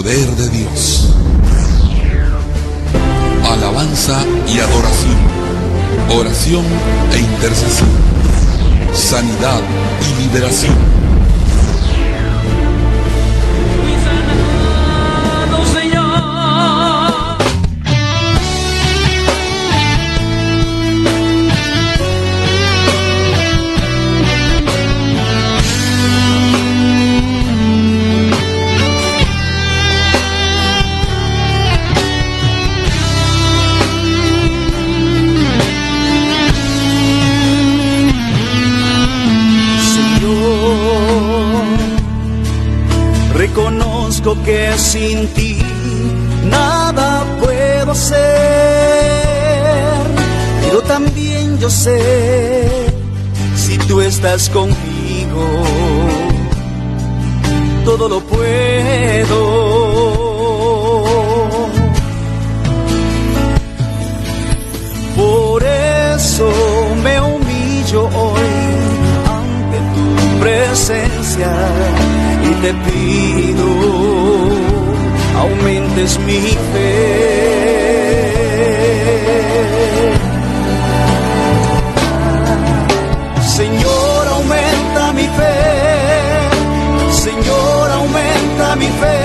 poder de Dios. Alabanza y adoración, oración e intercesión, sanidad y liberación. Reconozco que sin ti nada puedo hacer, pero también yo sé, si tú estás conmigo, todo lo puedo. Por eso me humillo hoy ante tu presencia y te pido, aumentes mi fe. Señor, aumenta mi fe. Señor, aumenta mi fe.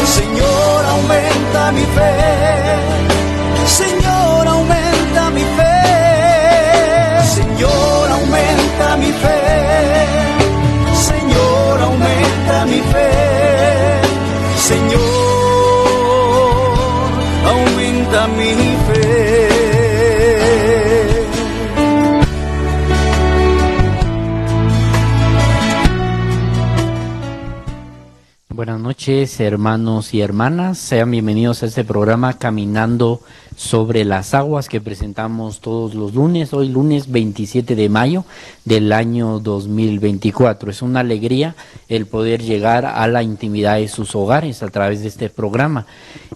Señor, aumenta mi fe. Señor, aumenta mi fe. Señor, aumenta mi fe. Señor, aumenta mi fe. Señor, aumenta mi fe. Buenas noches, hermanos y hermanas. Sean bienvenidos a este programa Caminando sobre las Aguas que presentamos todos los lunes. Hoy lunes 27 de mayo del año 2024. Es una alegría el poder llegar a la intimidad de sus hogares a través de este programa.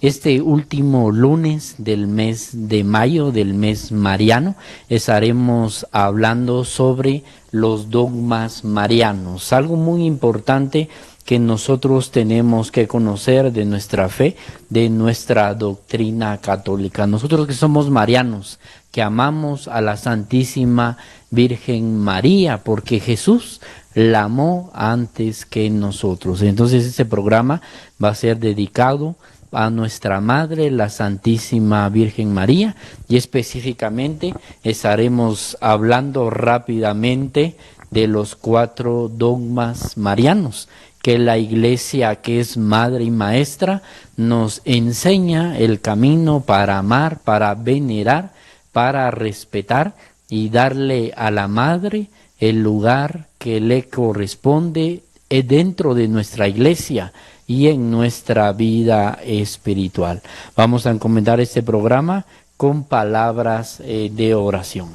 Este último lunes del mes de mayo, del mes mariano, estaremos hablando sobre los dogmas marianos. Algo muy importante que nosotros tenemos que conocer de nuestra fe, de nuestra doctrina católica. Nosotros que somos marianos, que amamos a la Santísima Virgen María, porque Jesús la amó antes que nosotros. Entonces este programa va a ser dedicado a nuestra Madre, la Santísima Virgen María, y específicamente estaremos hablando rápidamente de los 4 dogmas marianos que la Iglesia, que es madre y maestra, nos enseña el camino para amar, para venerar, para respetar y darle a la Madre el lugar que le corresponde dentro de nuestra Iglesia y en nuestra vida espiritual. Vamos a encomendar este programa con palabras de oración.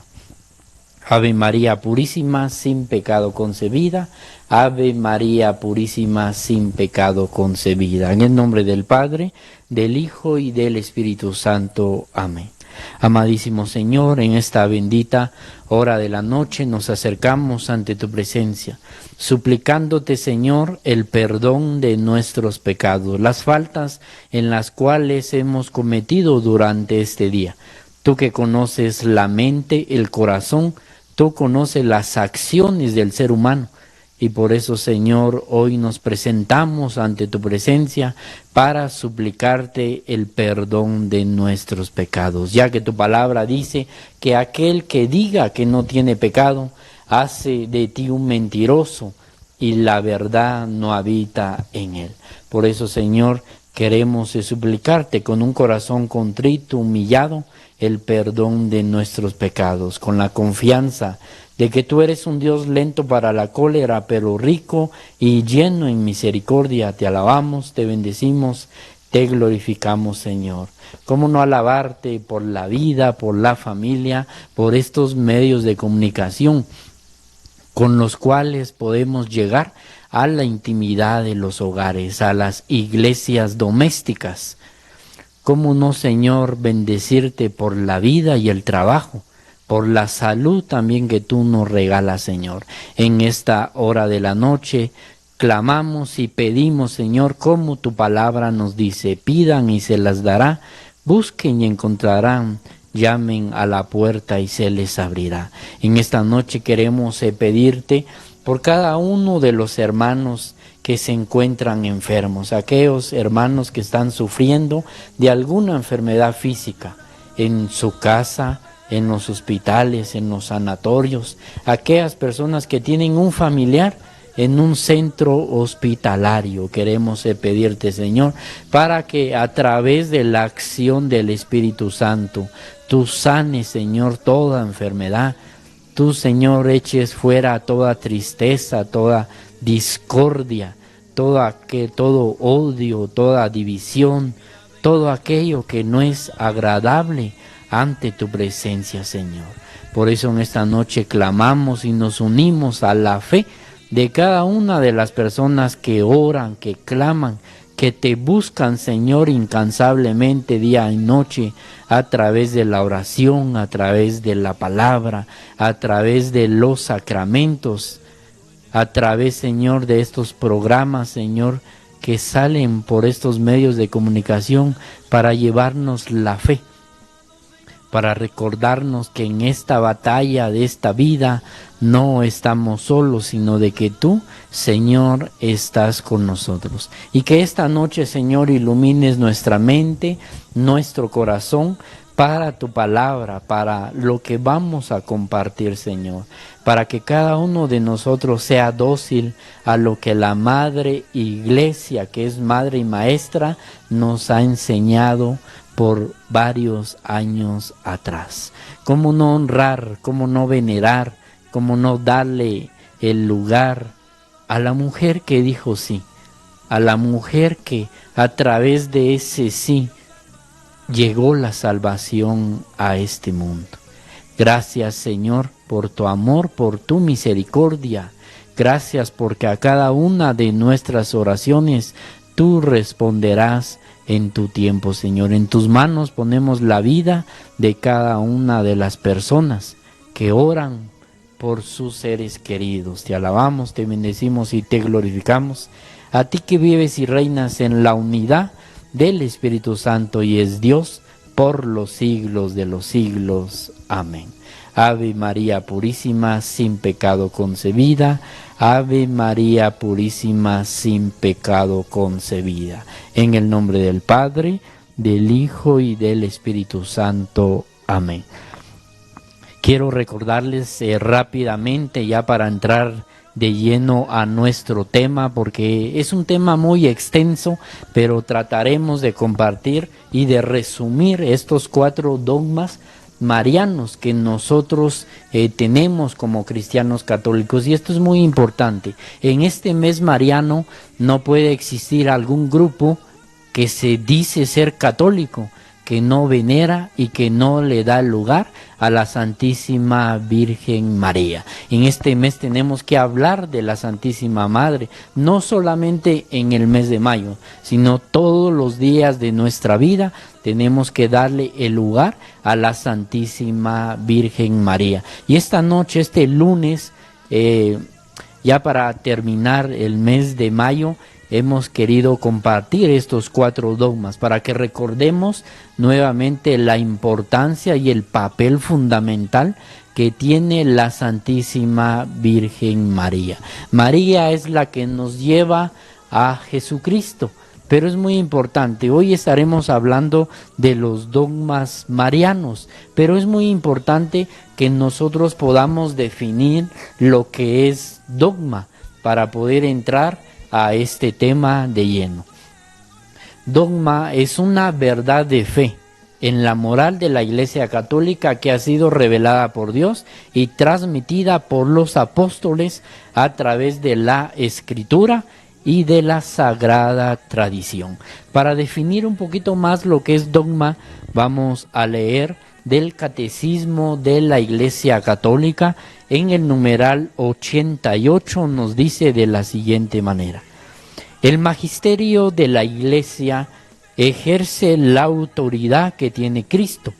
Ave María Purísima, sin pecado concebida. Ave María Purísima, sin pecado concebida. En el nombre del Padre, del Hijo y del Espíritu Santo. Amén. Amadísimo Señor, en esta bendita hora de la noche nos acercamos ante tu presencia, suplicándote, Señor, el perdón de nuestros pecados, las faltas en las cuales hemos cometido durante este día. Tú que conoces la mente, el corazón, tú conoces las acciones del ser humano. Y por eso, Señor, hoy nos presentamos ante tu presencia para suplicarte el perdón de nuestros pecados, ya que tu palabra dice que aquel que diga que no tiene pecado hace de ti un mentiroso y la verdad no habita en él. Por eso, Señor, queremos suplicarte con un corazón contrito, humillado, el perdón de nuestros pecados, con la confianza de que tú eres un Dios lento para la cólera, pero rico y lleno en misericordia. Te alabamos, te bendecimos, te glorificamos, Señor. ¿Cómo no alabarte por la vida, por la familia, por estos medios de comunicación con los cuales podemos llegar a la intimidad de los hogares, a las iglesias domésticas? ¿Cómo no, Señor, bendecirte por la vida y el trabajo, por la salud también que tú nos regalas, Señor? En esta hora de la noche, clamamos y pedimos, Señor, como tu palabra nos dice: pidan y se las dará, busquen y encontrarán, llamen a la puerta y se les abrirá. En esta noche queremos pedirte por cada uno de los hermanos que se encuentran enfermos, aquellos hermanos que están sufriendo de alguna enfermedad física en su casa, en los hospitales, en los sanatorios, aquellas personas que tienen un familiar en un centro hospitalario. Queremos pedirte, Señor, para que a través de la acción del Espíritu Santo, tú sanes, Señor, toda enfermedad. Tú, Señor, eches fuera toda tristeza, toda discordia, todo odio, toda división, todo aquello que no es agradable ante tu presencia, Señor. Por eso en esta noche clamamos y nos unimos a la fe de cada una de las personas que oran, que claman, que te buscan, Señor, incansablemente día y noche, a través de la oración, a través de la palabra, a través de los sacramentos, a través, Señor, de estos programas, Señor, que salen por estos medios de comunicación para llevarnos la fe, para recordarnos que en esta batalla de esta vida no estamos solos, sino de que tú, Señor, estás con nosotros. Y que esta noche, Señor, ilumines nuestra mente, nuestro corazón, para tu palabra, para lo que vamos a compartir, Señor, para que cada uno de nosotros sea dócil a lo que la Madre Iglesia, que es Madre y Maestra, nos ha enseñado por varios años atrás. ¿Cómo no honrar, cómo no venerar, cómo no darle el lugar a la mujer que dijo sí, a la mujer que a través de ese sí llegó la salvación a este mundo? Gracias, Señor, por tu amor, por tu misericordia. Gracias porque a cada una de nuestras oraciones tú responderás en tu tiempo, Señor. En tus manos ponemos la vida de cada una de las personas que oran por sus seres queridos. Te alabamos, te bendecimos y te glorificamos. A ti que vives y reinas en la unidad del Espíritu Santo y es Dios por los siglos de los siglos. Amén. Ave María Purísima, sin pecado concebida. Ave María Purísima, sin pecado concebida. En el nombre del Padre, del Hijo y del Espíritu Santo. Amén. Quiero recordarles rápidamente, ya para entrar de lleno a nuestro tema, porque es un tema muy extenso, pero trataremos de compartir y de resumir estos 4 dogmas marianos que nosotros tenemos como cristianos católicos. Y esto es muy importante. En este mes mariano no puede existir algún grupo que se dice ser católico, que no venera y que no le da lugar a la Santísima Virgen María. En este mes tenemos que hablar de la Santísima Madre, no solamente en el mes de mayo, sino todos los días de nuestra vida tenemos que darle el lugar a la Santísima Virgen María. Y esta noche, este lunes, ya para terminar el mes de mayo, hemos querido compartir estos 4 dogmas para que recordemos nuevamente la importancia y el papel fundamental que tiene la Santísima Virgen María. María es la que nos lleva a Jesucristo, pero es muy importante. Hoy estaremos hablando de los dogmas marianos, pero es muy importante que nosotros podamos definir lo que es dogma para poder entrar a este tema de lleno. Dogma es una verdad de fe en la moral de la Iglesia Católica que ha sido revelada por Dios y transmitida por los apóstoles a través de la Escritura y de la Sagrada Tradición. Para definir un poquito más lo que es dogma, vamos a leer del Catecismo de la Iglesia Católica. En el numeral 88 nos dice de la siguiente manera: el magisterio de la Iglesia ejerce la autoridad que tiene Cristo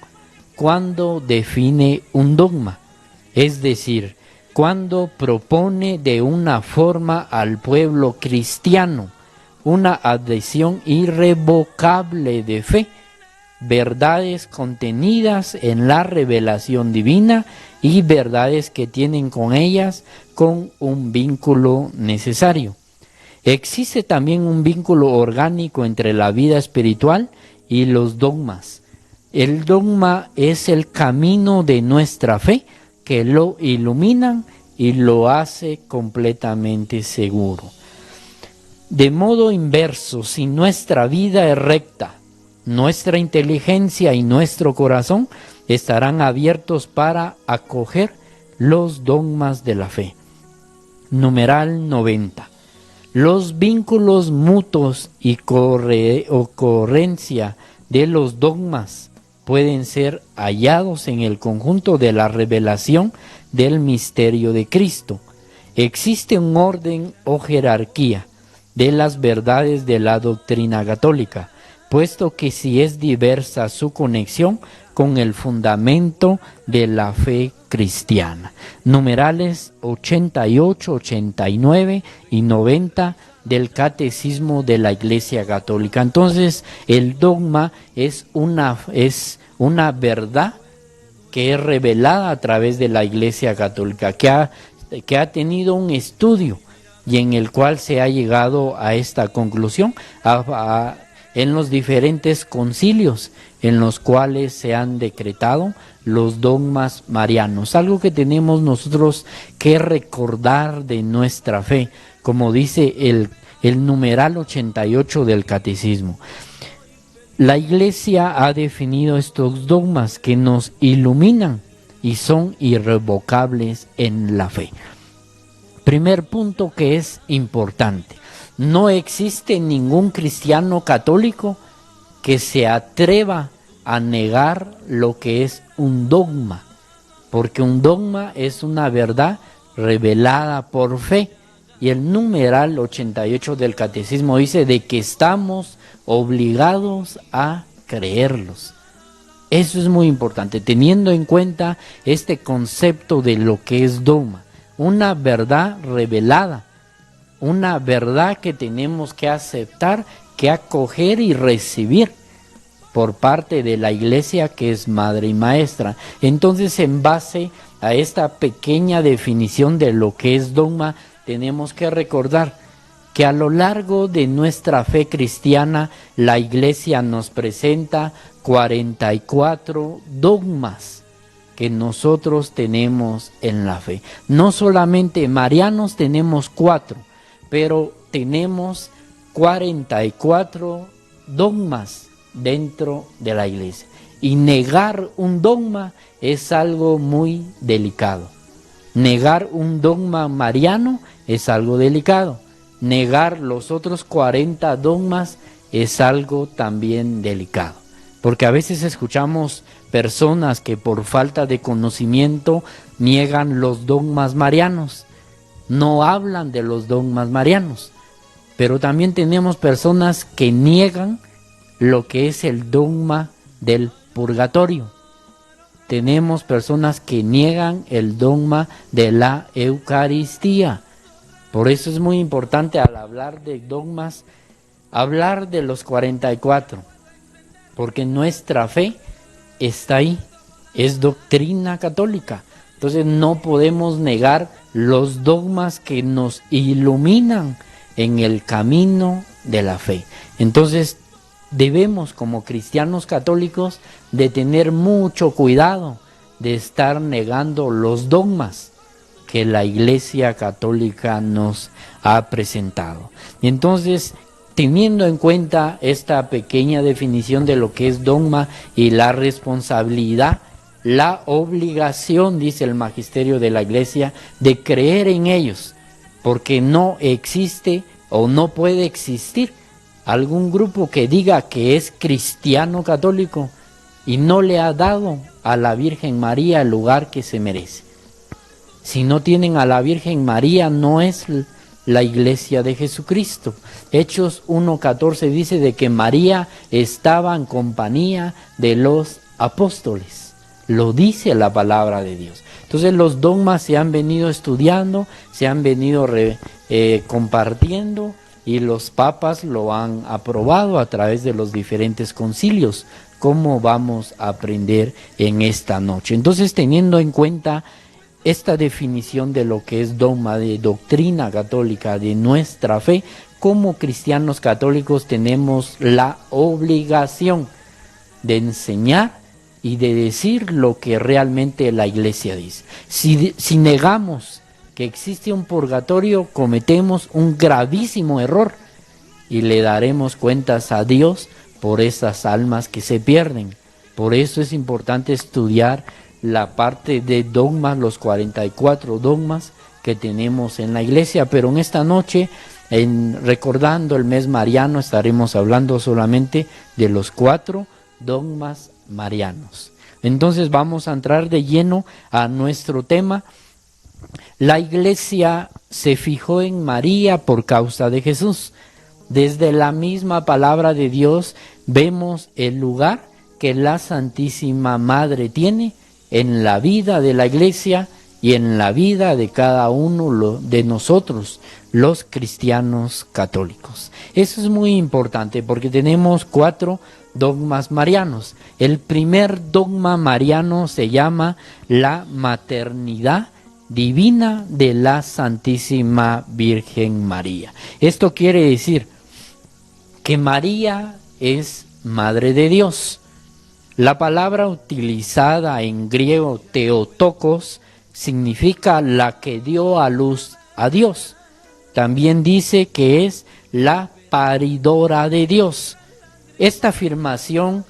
cuando define un dogma, es decir, cuando propone de una forma al pueblo cristiano una adhesión irrevocable de fe, verdades contenidas en la revelación divina y verdades que tienen con ellas con un vínculo necesario. Existe también un vínculo orgánico entre la vida espiritual y los dogmas. El dogma es el camino de nuestra fe que lo iluminan y lo hace completamente seguro. De modo inverso, si nuestra vida es recta, nuestra inteligencia y nuestro corazón estarán abiertos para acoger los dogmas de la fe. Numeral 90. Los vínculos mutuos y ocurrencia de los dogmas pueden ser hallados en el conjunto de la revelación del misterio de Cristo. Existe un orden o jerarquía de las verdades de la doctrina católica, puesto que si es diversa su conexión con el fundamento de la fe cristiana. Numerales 88, 89 y 90 del Catecismo de la Iglesia Católica. Entonces, el dogma es una verdad que es revelada a través de la Iglesia Católica, que ha tenido un estudio y en el cual se ha llegado a esta conclusión en los diferentes concilios en los cuales se han decretado los dogmas marianos, algo que tenemos nosotros que recordar de nuestra fe, como dice el numeral 88 del Catecismo. La Iglesia ha definido estos dogmas que nos iluminan y son irrevocables en la fe. Primer punto que es importante: no existe ningún cristiano católico que se atreva a negar lo que es un dogma, porque un dogma es una verdad revelada por fe, y el numeral 88 del Catecismo dice de que estamos obligados a creerlos. Eso es muy importante, teniendo en cuenta este concepto de lo que es dogma, una verdad revelada, una verdad que tenemos que aceptar, que acoger y recibir por parte de la Iglesia, que es madre y maestra. Entonces, en base a esta pequeña definición de lo que es dogma, tenemos que recordar que a lo largo de nuestra fe cristiana, la Iglesia nos presenta 44 dogmas que nosotros tenemos en la fe. No solamente marianos tenemos 4, pero tenemos 44 dogmas dentro de la Iglesia. Y negar un dogma es algo muy delicado. Negar un dogma mariano es algo delicado. Negar los otros 40 dogmas es algo también delicado. Porque a veces escuchamos personas que por falta de conocimiento niegan los dogmas marianos. No hablan de los dogmas marianos. Pero también tenemos personas que niegan lo que es el dogma del purgatorio. Tenemos personas que niegan el dogma de la Eucaristía. Por eso es muy importante al hablar de dogmas, hablar de los 44, porque nuestra fe está ahí, es doctrina católica. Entonces no podemos negar los dogmas que nos iluminan en el camino de la fe. Entonces debemos, como cristianos católicos, de tener mucho cuidado de estar negando los dogmas que la Iglesia Católica nos ha presentado. Entonces, teniendo en cuenta esta pequeña definición de lo que es dogma y la responsabilidad, la obligación, dice el magisterio de la Iglesia, de creer en ellos, porque no existe o no puede existir algún grupo que diga que es cristiano católico y no le ha dado a la Virgen María el lugar que se merece. Si no tienen a la Virgen María, no es la Iglesia de Jesucristo. Hechos 1:14 dice de que María estaba en compañía de los apóstoles. lo dice la palabra de Dios. Entonces los dogmas se han venido estudiando, se han venido compartiendo, y los papas lo han aprobado a través de los diferentes concilios. ¿Cómo vamos a aprender en esta noche? Entonces, teniendo en cuenta esta definición de lo que es dogma, de doctrina católica, de nuestra fe, como cristianos católicos tenemos la obligación de enseñar y de decir lo que realmente la Iglesia dice. Si negamos que existe un purgatorio, cometemos un gravísimo error y le daremos cuentas a Dios por esas almas que se pierden. Por eso es importante estudiar la parte de dogmas, los 44 dogmas que tenemos en la Iglesia. Pero en esta noche, recordando el mes mariano, estaremos hablando solamente de los 4 dogmas marianos. Entonces vamos a entrar de lleno a nuestro tema. La Iglesia se fijó en María por causa de Jesús. Desde la misma palabra de Dios vemos el lugar que la Santísima Madre tiene en la vida de la Iglesia y en la vida de cada uno de nosotros, los cristianos católicos. Eso es muy importante porque tenemos 4 dogmas marianos. El primer dogma mariano se llama la maternidad divina de la Santísima Virgen María. Esto quiere decir que María es Madre de Dios. La palabra utilizada en griego Theotokos significa la que dio a luz a Dios. También dice que es la paridora de Dios. Esta afirmación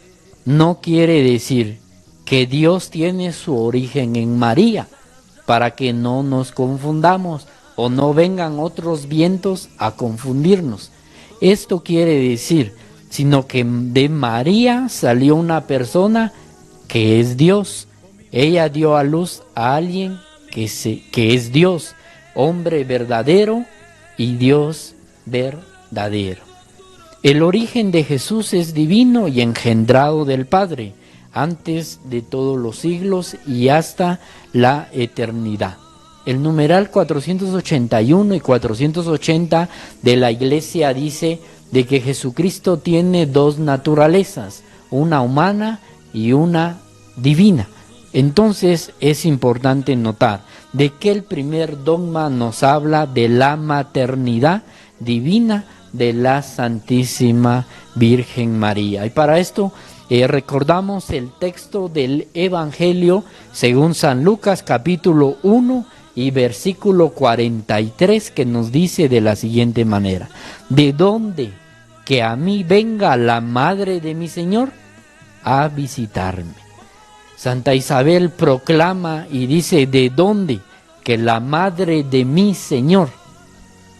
no quiere decir que Dios tiene su origen en María, para que no nos confundamos o no vengan otros vientos a confundirnos. Esto quiere decir, sino que de María salió una persona que es Dios. Ella dio a luz a alguien que es Dios, hombre verdadero y Dios verdadero. El origen de Jesús es divino y engendrado del Padre, antes de todos los siglos y hasta la eternidad. El numeral 481 y 480 de la Iglesia dice de que Jesucristo tiene 2 naturalezas, una humana y una divina. Entonces es importante notar de que el primer dogma nos habla de la maternidad divina de la Santísima Virgen María. Y para esto recordamos el texto del Evangelio según San Lucas capítulo 1 y versículo 43, que nos dice de la siguiente manera: ¿de dónde que a mí venga la madre de mi Señor a visitarme? Santa Isabel proclama y dice: ¿de dónde que la madre de mi Señor?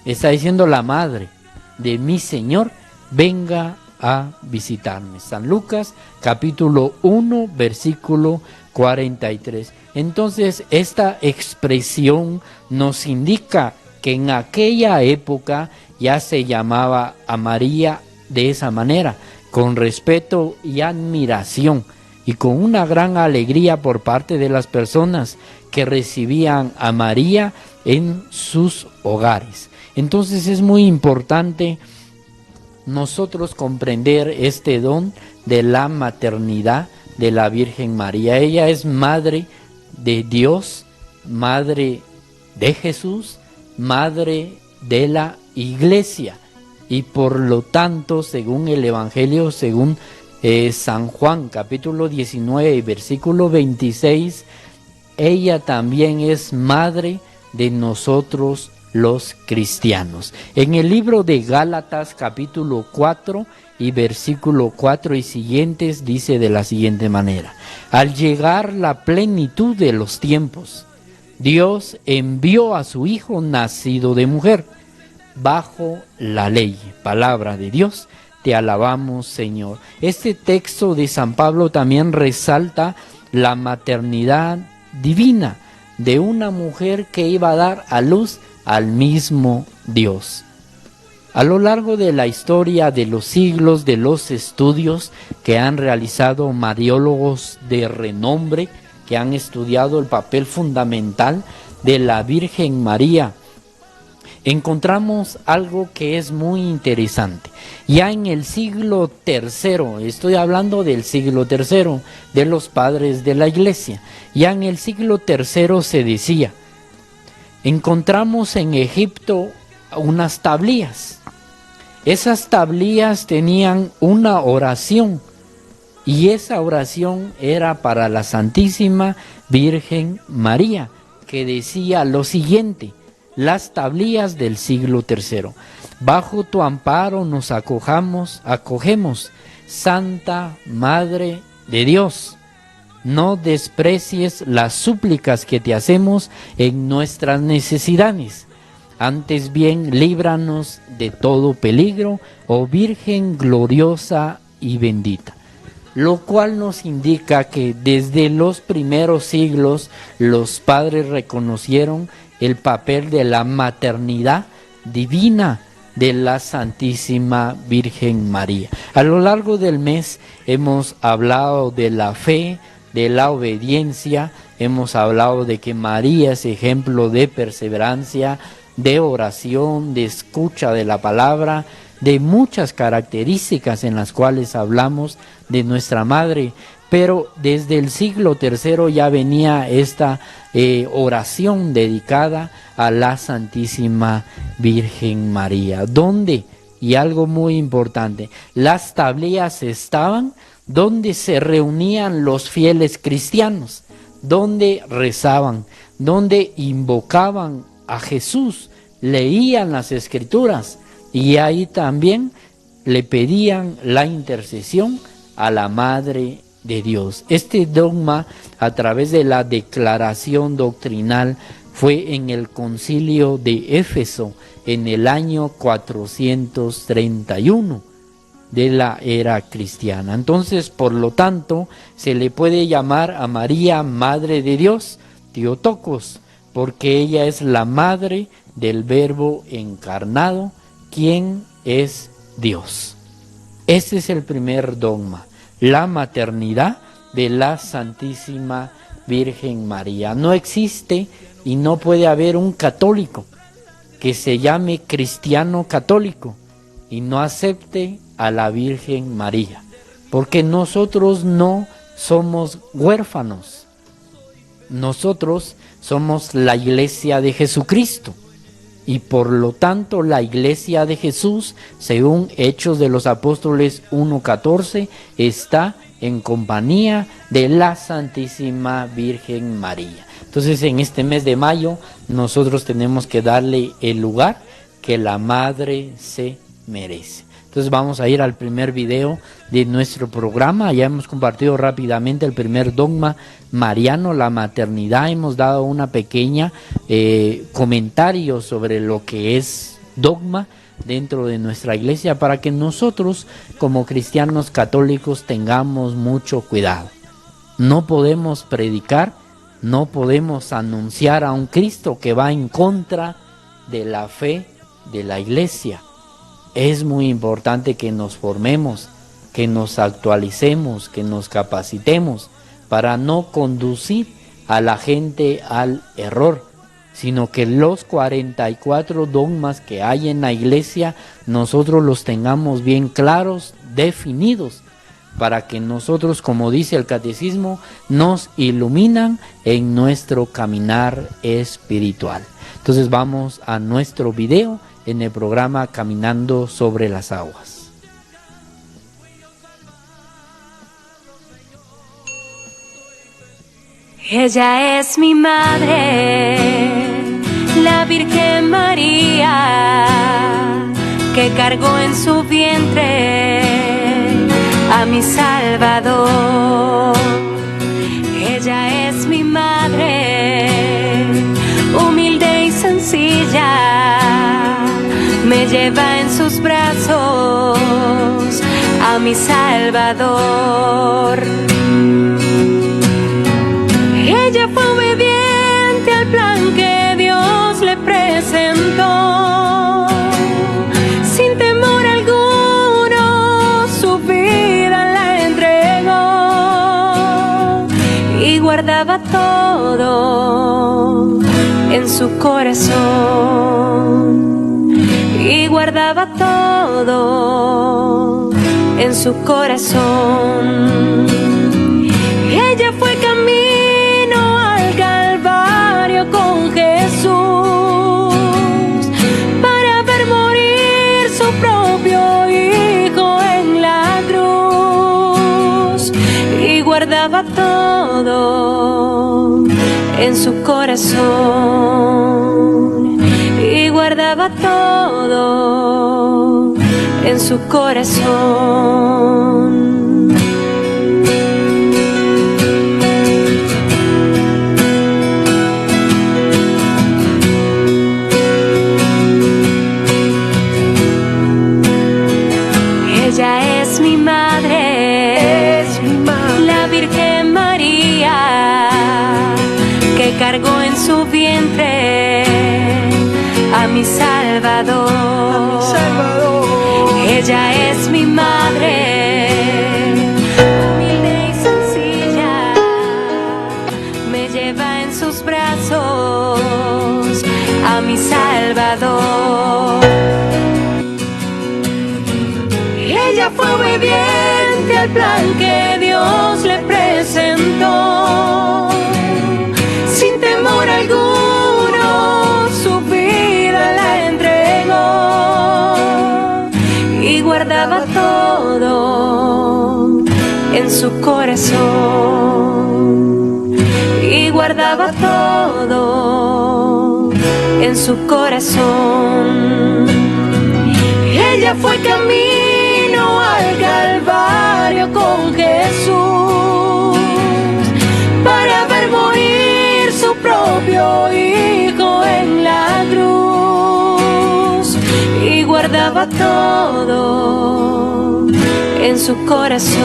Está diciendo la madre de mi Señor venga a visitarme. San Lucas capítulo 1 versículo 43. Entonces esta expresión nos indica que en aquella época ya se llamaba a María de esa manera, con respeto y admiración, y con una gran alegría por parte de las personas que recibían a María en sus hogares. Entonces es muy importante nosotros comprender este don de la maternidad de la Virgen María. Ella es madre de Dios, madre de Jesús, madre de la Iglesia, y por lo tanto, según el Evangelio, según San Juan capítulo 19 y versículo 26, ella también es madre de nosotros los cristianos. En el libro de Gálatas capítulo 4 y versículo 4 y siguientes dice de la siguiente manera: al llegar la plenitud de los tiempos, Dios envió a su Hijo nacido de mujer, bajo la ley. Palabra de Dios, te alabamos, Señor. Este texto de San Pablo también resalta la maternidad divina de una mujer que iba a dar a luz al mismo Dios. A lo largo de la historia de los siglos, de los estudios que han realizado mariólogos de renombre, que han estudiado el papel fundamental de la Virgen María, encontramos algo que es muy interesante. Ya en el siglo III, estoy hablando del siglo III, de los padres de la Iglesia, ya en el siglo III se decía, encontramos en Egipto unas tablillas. Esas tablillas tenían una oración, y esa oración era para la Santísima Virgen María, que decía lo siguiente: las tablillas del siglo III. Bajo tu amparo nos acogemos, Santa Madre de Dios. No desprecies las súplicas que te hacemos en nuestras necesidades. Antes bien, líbranos de todo peligro, oh Virgen gloriosa y bendita. Lo cual nos indica que desde los primeros siglos los padres reconocieron el papel de la maternidad divina de la Santísima Virgen María. A lo largo del mes hemos hablado de la fe, de la obediencia, hemos hablado de que María es ejemplo de perseverancia, de oración, de escucha de la palabra, de muchas características en las cuales hablamos de nuestra madre. Pero desde el siglo III ya venía esta oración dedicada a la Santísima Virgen María, donde, y algo muy importante, las tablillas estaban donde se reunían los fieles cristianos, donde rezaban, donde invocaban a Jesús, leían las Escrituras, y ahí también le pedían la intercesión a la Madre de Dios. Este dogma, a través de la declaración doctrinal, fue en el concilio de Éfeso en el año 431 de la era cristiana. Entonces, por lo tanto, se le puede llamar a María Madre de Dios, Theotokos, porque ella es la madre del Verbo encarnado, quien es Dios. Este es el primer dogma, la maternidad de la Santísima Virgen María. No existe y no puede haber un católico que se llame cristiano católico y no acepte a la Virgen María, porque nosotros no somos huérfanos, nosotros somos la Iglesia de Jesucristo. Y por lo tanto la Iglesia de Jesús, según Hechos de los Apóstoles 1:14, está en compañía de la Santísima Virgen María. Entonces, en este mes de mayo nosotros tenemos que darle el lugar que la Madre se merece. Entonces vamos a ir al primer video de nuestro programa. Ya hemos compartido rápidamente el primer dogma mariano, la maternidad. Hemos dado una pequeña comentario sobre lo que es dogma dentro de nuestra iglesia, para que nosotros como cristianos católicos tengamos mucho cuidado. No podemos predicar, no podemos anunciar a un Cristo que va en contra de la fe de la iglesia. Es muy importante que nos formemos, que nos actualicemos, que nos capacitemos para no conducir a la gente al error, sino que los 44 dogmas que hay en la iglesia nosotros los tengamos bien claros, definidos, para que nosotros, como dice el catecismo, nos iluminan en nuestro caminar espiritual. Entonces vamos a nuestro video en el programa Caminando sobre las Aguas. Ella es mi madre, la Virgen María, que cargó en su vientre a mi Salvador. Ella es mi madre, humilde y sencilla, me lleva en sus brazos a mi Salvador. Ella fue obediente al plan que Dios le presentó, sin temor alguno su vida la entregó y guardaba todo en su corazón y guardaba todo en su corazón. Ella fue camino al Calvario con Jesús para ver morir su propio Hijo en la cruz y guardaba todo en su corazón y guardaba todo en su corazón. Ella es mi madre, la Virgen María, que cargó en su vientre a mi Salvador. Ella es mi madre, humilde y sencilla, me lleva en sus brazos a mi Salvador. Ella fue obediente al plan que Dios le presentó, sin temor alguno su vida la entregó y guardaba todo en su corazón y guardaba todo en su corazón. Ella fue camino al Calvario con Jesús para ver morir su propio Hijo en la cruz y guardaba todo en su corazón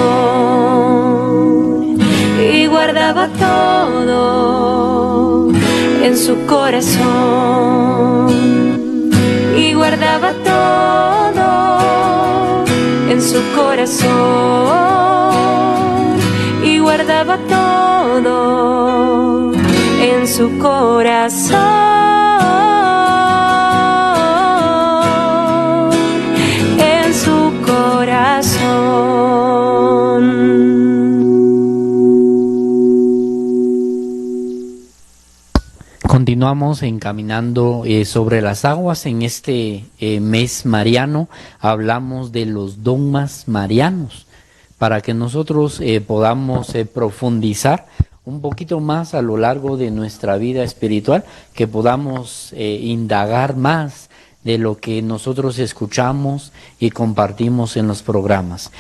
y guardaba todo en su corazón y guardaba todo en su corazón y guardaba todo en su corazón, en su corazón. Continuamos encaminando sobre las aguas. En este mes mariano hablamos de los dogmas marianos para que nosotros podamos profundizar un poquito más a lo largo de nuestra vida espiritual, que podamos indagar más de lo que nosotros escuchamos y compartimos en los programas.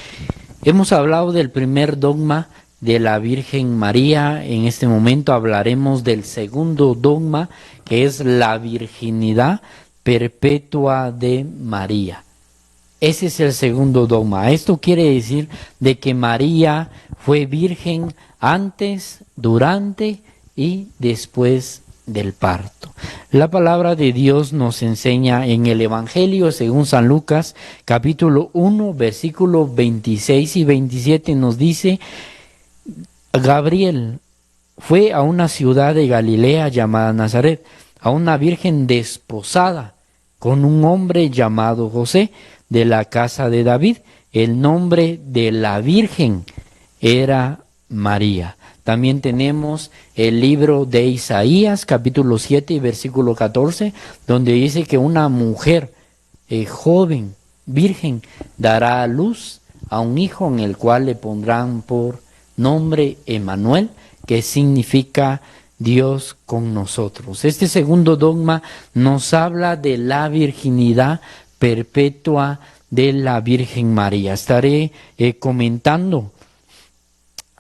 Hemos hablado del primer dogma de la Virgen María. En este momento hablaremos del segundo dogma, que es la virginidad perpetua de María. Ese es el segundo dogma. Esto quiere decir de que María fue virgen antes, durante y después del parto. La palabra de Dios nos enseña en el Evangelio según San Lucas, capítulo 1, versículos 26 y 27, nos dice: Gabriel fue a una ciudad de Galilea llamada Nazaret, a una virgen desposada con un hombre llamado José, de la casa de David. El nombre de la virgen era María. También tenemos el libro de Isaías, capítulo 7 y versículo 14, donde dice que una mujer joven, virgen, dará a luz a un hijo en el cual le pondrán por nombre Emmanuel, que significa Dios con nosotros. Este segundo dogma nos habla de la virginidad perpetua de la Virgen María. Estaré comentando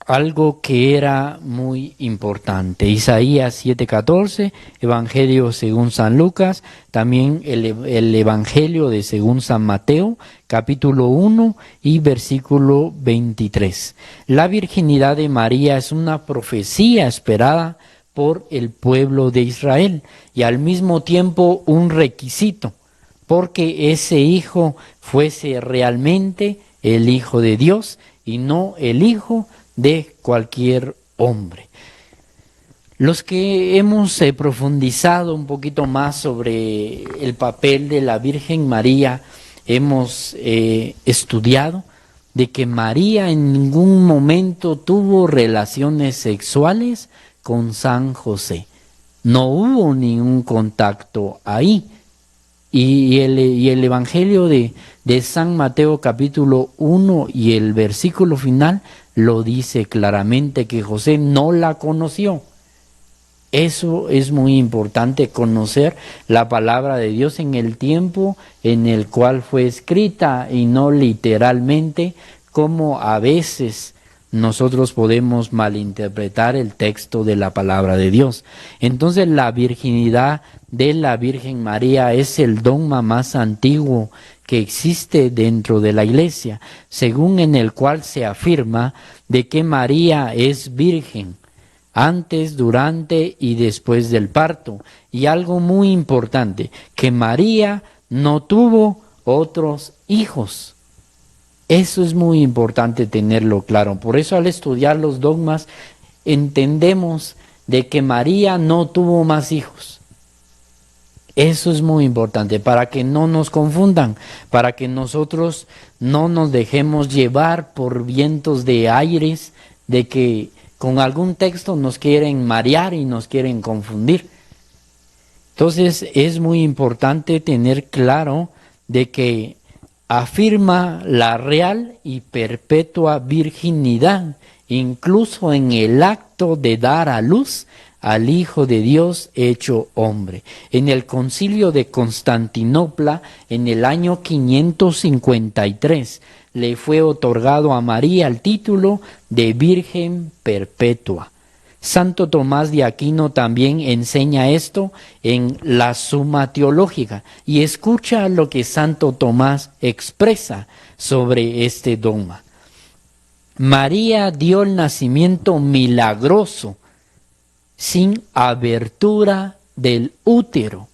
algo que era muy importante. Isaías 7:14, Evangelio según San Lucas, también el Evangelio de según San Mateo, capítulo 1 y versículo 23. La virginidad de María es una profecía esperada por el pueblo de Israel y al mismo tiempo un requisito, porque ese hijo fuese realmente el Hijo de Dios y no el hijo de cualquier hombre. Los que hemos profundizado un poquito más sobre el papel de la Virgen María, hemos estudiado de que María en ningún momento tuvo relaciones sexuales con San José. No hubo ningún contacto ahí. Y el Evangelio de San Mateo capítulo 1 y el versículo final lo dice claramente, que José no la conoció. Eso es muy importante, conocer la palabra de Dios en el tiempo en el cual fue escrita y no literalmente, como a veces nosotros podemos malinterpretar el texto de la palabra de Dios. Entonces la virginidad de la Virgen María es el dogma más antiguo que existe dentro de la Iglesia, según en el cual se afirma de que María es virgen antes, durante y después del parto. Y algo muy importante, que María no tuvo otros hijos. Eso es muy importante tenerlo claro. Por eso al estudiar los dogmas entendemos de que María no tuvo más hijos. Eso es muy importante para que no nos confundan, para que nosotros no nos dejemos llevar por vientos de aires, de que con algún texto nos quieren marear y nos quieren confundir. Entonces es muy importante tener claro de que afirma la real y perpetua virginidad, incluso en el acto de dar a luz al Hijo de Dios hecho hombre. En el Concilio de Constantinopla, en el año 553, le fue otorgado a María el título de Virgen Perpetua. Santo Tomás de Aquino también enseña esto en la Suma Teológica, y escucha lo que Santo Tomás expresa sobre este dogma. María dio el nacimiento milagroso sin abertura del útero.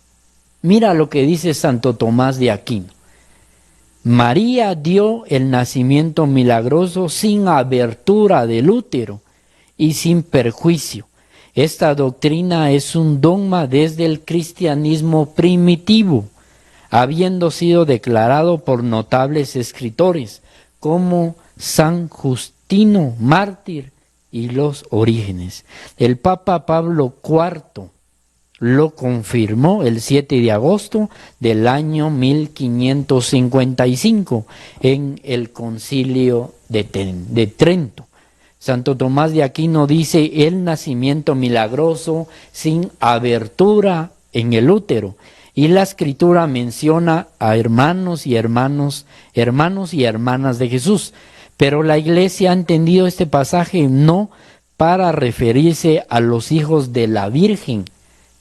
Mira lo que dice Santo Tomás de Aquino. María dio el nacimiento milagroso sin abertura del útero y sin perjuicio. Esta doctrina es un dogma desde el cristianismo primitivo, habiendo sido declarado por notables escritores como San Justino mártir y los Orígenes. El Papa Pablo IV lo confirmó el 7 de agosto del año 1555 en el Concilio de Trento. Santo Tomás de Aquino dice el nacimiento milagroso sin abertura en el útero, y la Escritura menciona a hermanos y hermanas de Jesús, pero la Iglesia ha entendido este pasaje no para referirse a los hijos de la Virgen.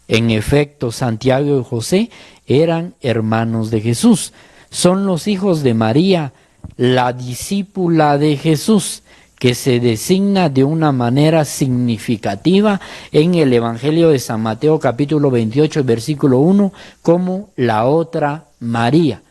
En efecto, Santiago y José eran hermanos de Jesús. Son los hijos de María, la discípula de Jesús, que se designa de una manera significativa en el Evangelio de San Mateo capítulo 28, versículo 1, como la otra María.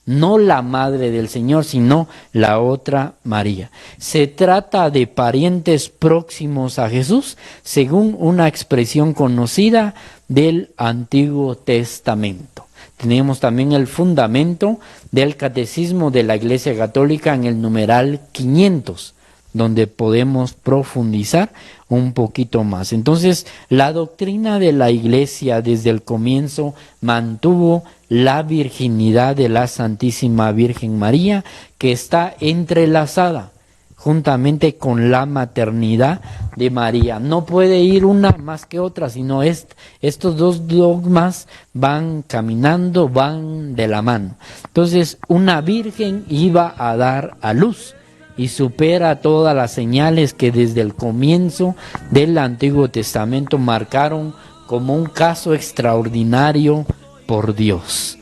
No la madre del Señor, sino la otra María. Se trata de parientes próximos a Jesús, según una expresión conocida del Antiguo Testamento. Tenemos también el fundamento del Catecismo de la Iglesia Católica en el numeral 500, donde podemos profundizar un poquito más. Entonces, la doctrina de la Iglesia desde el comienzo mantuvo la virginidad de la Santísima Virgen María, que está entrelazada juntamente con la maternidad de María. No puede ir una más que otra, sino estos dos dogmas van caminando, van de la mano. Entonces, una virgen iba a dar a luz y supera todas las señales que desde el comienzo del Antiguo Testamento marcaron como un caso extraordinario por Dios.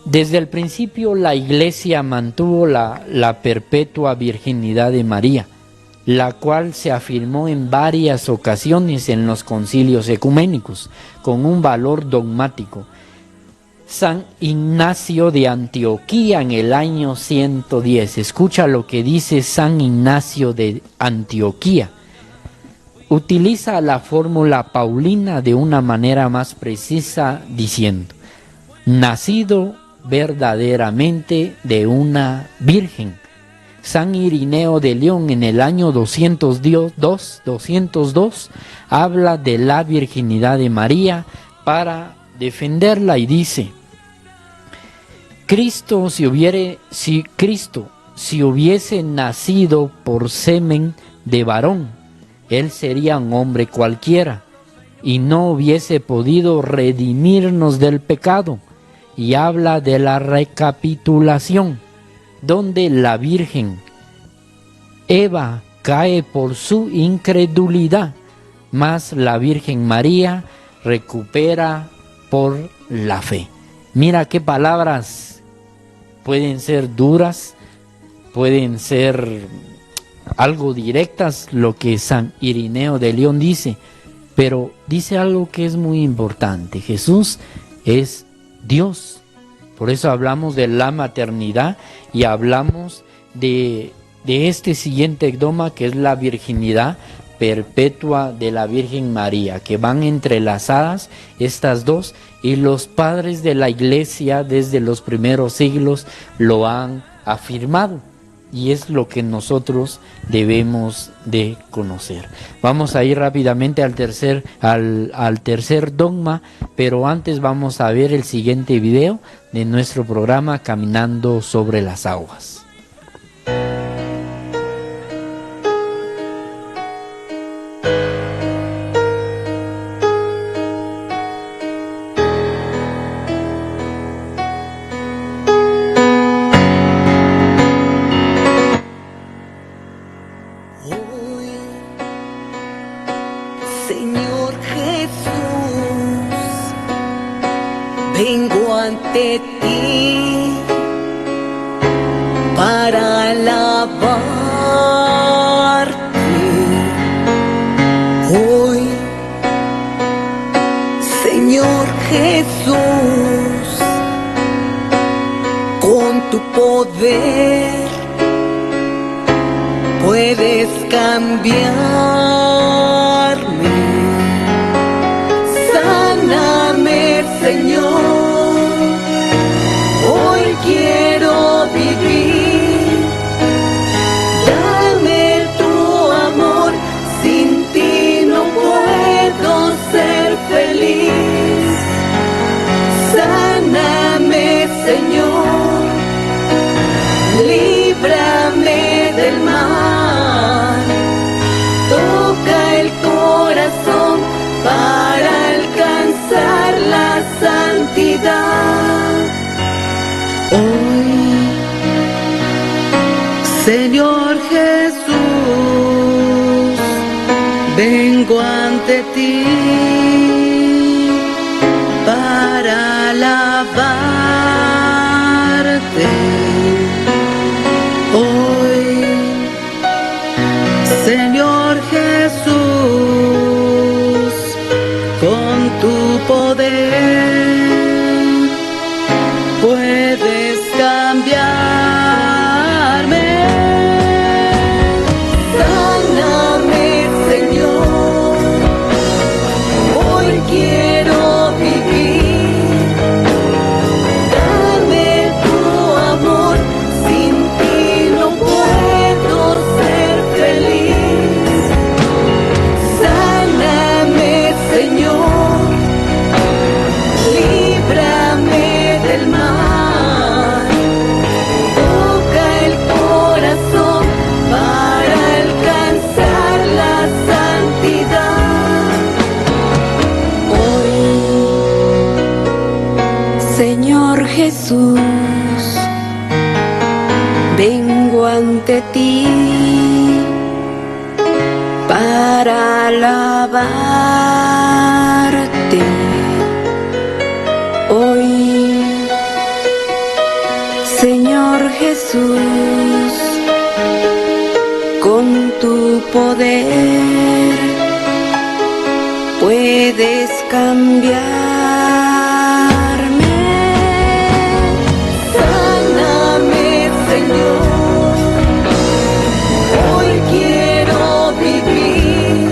Desde el principio la Iglesia mantuvo la perpetua virginidad de María, la cual se afirmó en varias ocasiones en los concilios ecuménicos, con un valor dogmático. San Ignacio de Antioquía en el año 110. Escucha lo que dice San Ignacio de Antioquía. utiliza la fórmula paulina de una manera más precisa diciendo: nacido verdaderamente de una virgen. San Irineo de León en el año 202 habla de la virginidad de María para defenderla y dice: Cristo si hubiese nacido por semen de varón, él sería un hombre cualquiera y no hubiese podido redimirnos del pecado. Y habla de la recapitulación, donde la Virgen Eva cae por su incredulidad, mas la Virgen María recupera por la fe. Mira qué palabras pueden ser duras, pueden ser algo directas, lo que San Irineo de León dice, pero dice algo que es muy importante: Jesús es Dios. Por eso hablamos de la maternidad y hablamos de este siguiente dogma, que es la virginidad perpetua de la Virgen María, que van entrelazadas estas dos, y los padres de la Iglesia desde los primeros siglos lo han afirmado, y es lo que nosotros debemos de conocer. Vamos a ir rápidamente al tercer dogma, pero antes vamos a ver el siguiente video de nuestro programa Caminando sobre las Aguas. Señor Jesús, vengo ante ti para alabarte. Hoy, Señor Jesús, con tu poder puedes cambiarme. Sáname, Señor, hoy quiero vivir. Dame tu amor, sin ti no puedo ser feliz. Sáname, Señor, líbrame del mal. Toca el corazón para alcanzar la santidad. Hoy, Señor Jesús, vengo ante ti para alabarte. Hoy, Señor Jesús, con tu poder puedes cambiarme. Sáname, Señor, hoy quiero vivir. Dame tu amor, sin ti no puedo ser feliz. Sáname, Señor, líbrame del mal. Toca el corazón para alcanzar la santidad. Hoy, Señor Jesús, vengo ante ti para alabarte. Hoy, Señor Jesús, con tu poder puedes cambiarme. Sáname, Señor, hoy quiero vivir.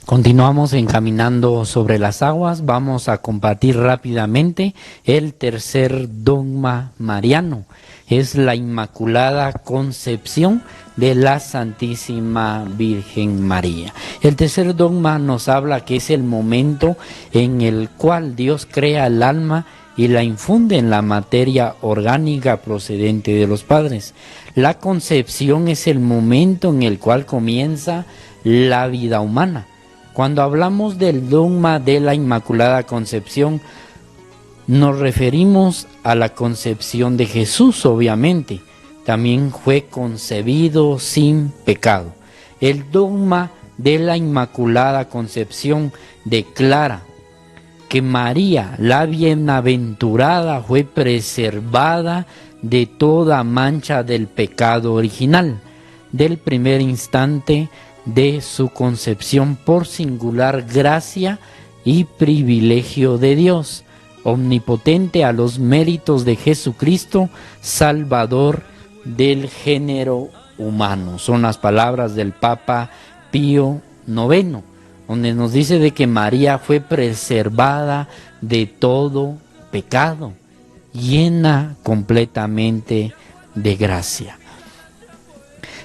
Continuamos encaminando sobre las aguas. Vamos a compartir rápidamente el tercer dogma mariano. Es la Inmaculada Concepción de la Santísima Virgen María. El tercer dogma nos habla que es el momento en el cual Dios crea el alma y la infunde en la materia orgánica procedente de los padres. La concepción es el momento en el cual comienza la vida humana. Cuando hablamos del dogma de la Inmaculada Concepción, nos referimos a la concepción de Jesús, obviamente. También fue concebido sin pecado. El dogma de la Inmaculada Concepción declara que María, la bienaventurada, fue preservada de toda mancha del pecado original, del primer instante de su concepción por singular gracia y privilegio de Dios, omnipotente a los méritos de Jesucristo, Salvador del género humano. Son las palabras del Papa Pío IX, donde nos dice de que María fue preservada de todo pecado, llena completamente de gracia.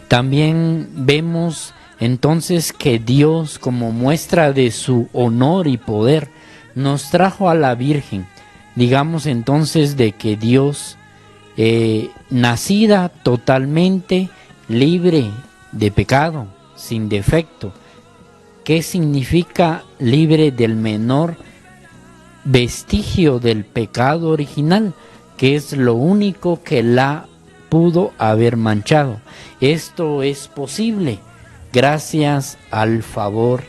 También vemos entonces que Dios, como muestra de su honor y poder, nos trajo a la Virgen. Digamos entonces de que Dios, nacida totalmente libre de pecado, sin defecto. ¿Qué significa libre del menor vestigio del pecado original? Que es lo único que la pudo haber manchado. Esto es posible gracias al favor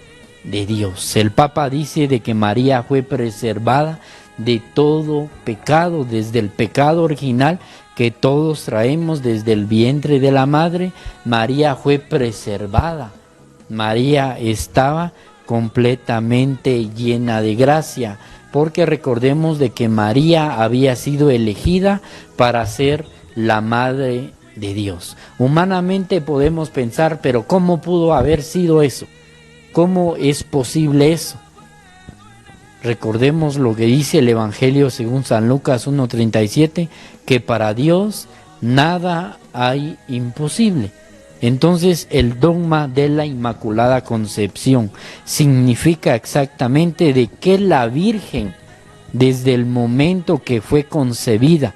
de Dios. El Papa dice de que María fue preservada de todo pecado, desde el pecado original que todos traemos desde el vientre de la madre. María fue preservada. María estaba completamente llena de gracia, porque recordemos de que María había sido elegida para ser la madre de Dios. Humanamente podemos pensar, pero ¿cómo pudo haber sido eso? ¿Cómo es posible eso? Recordemos lo que dice el Evangelio según San Lucas 1:37, que para Dios nada hay imposible. Entonces el dogma de la Inmaculada Concepción significa exactamente de que la Virgen, desde el momento que fue concebida,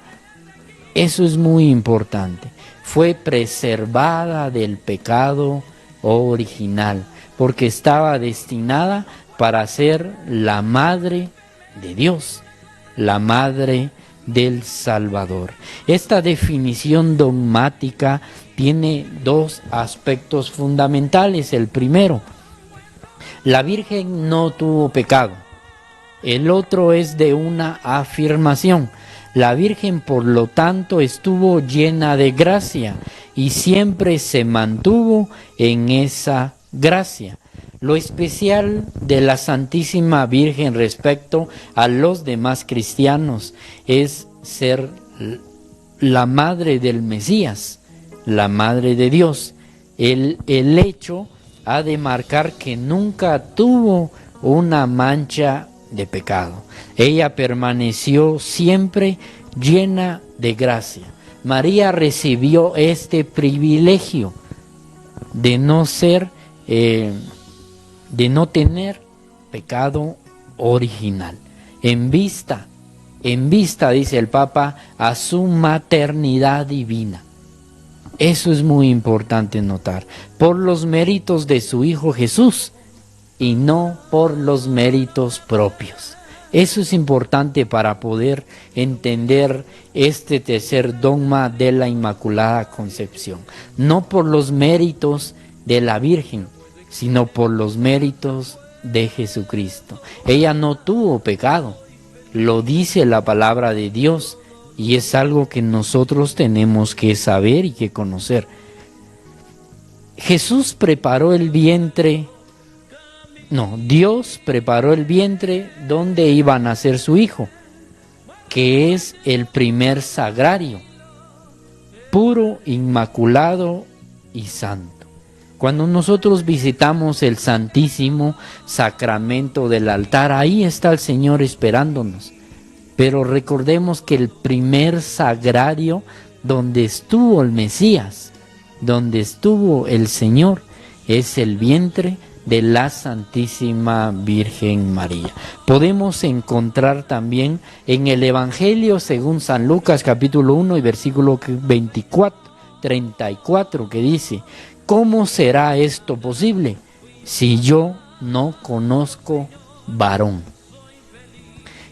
eso es muy importante, fue preservada del pecado original, porque estaba destinada para ser la madre de Dios, la madre del Salvador. Esta definición dogmática tiene dos aspectos fundamentales. El primero, la Virgen no tuvo pecado. El otro es de una afirmación. La Virgen, por lo tanto, estuvo llena de gracia y siempre se mantuvo en esa gracia. Lo especial de la Santísima Virgen respecto a los demás cristianos es ser la madre del Mesías, la madre de Dios. El hecho ha de marcar que nunca tuvo una mancha de pecado. Ella permaneció siempre llena de gracia. María recibió este privilegio de no ser, de no tener pecado original. En vista, dice el Papa, a su maternidad divina. Eso es muy importante notar, por los méritos de su Hijo Jesús y no por los méritos propios. Eso es importante para poder entender este tercer dogma de la Inmaculada Concepción. No por los méritos de la Virgen, sino por los méritos de Jesucristo. Ella no tuvo pecado, lo dice la palabra de Dios, y es algo que nosotros tenemos que saber y que conocer. Dios preparó el vientre donde iba a nacer su Hijo, que es el primer sagrario, puro, inmaculado y santo. Cuando nosotros visitamos el Santísimo Sacramento del altar, ahí está el Señor esperándonos. Pero recordemos que el primer sagrario donde estuvo el Mesías, donde estuvo el Señor, es el vientre de la Santísima Virgen María. Podemos encontrar también en el Evangelio según San Lucas capítulo 1 y versículo 34, que dice: ¿cómo será esto posible si yo no conozco varón?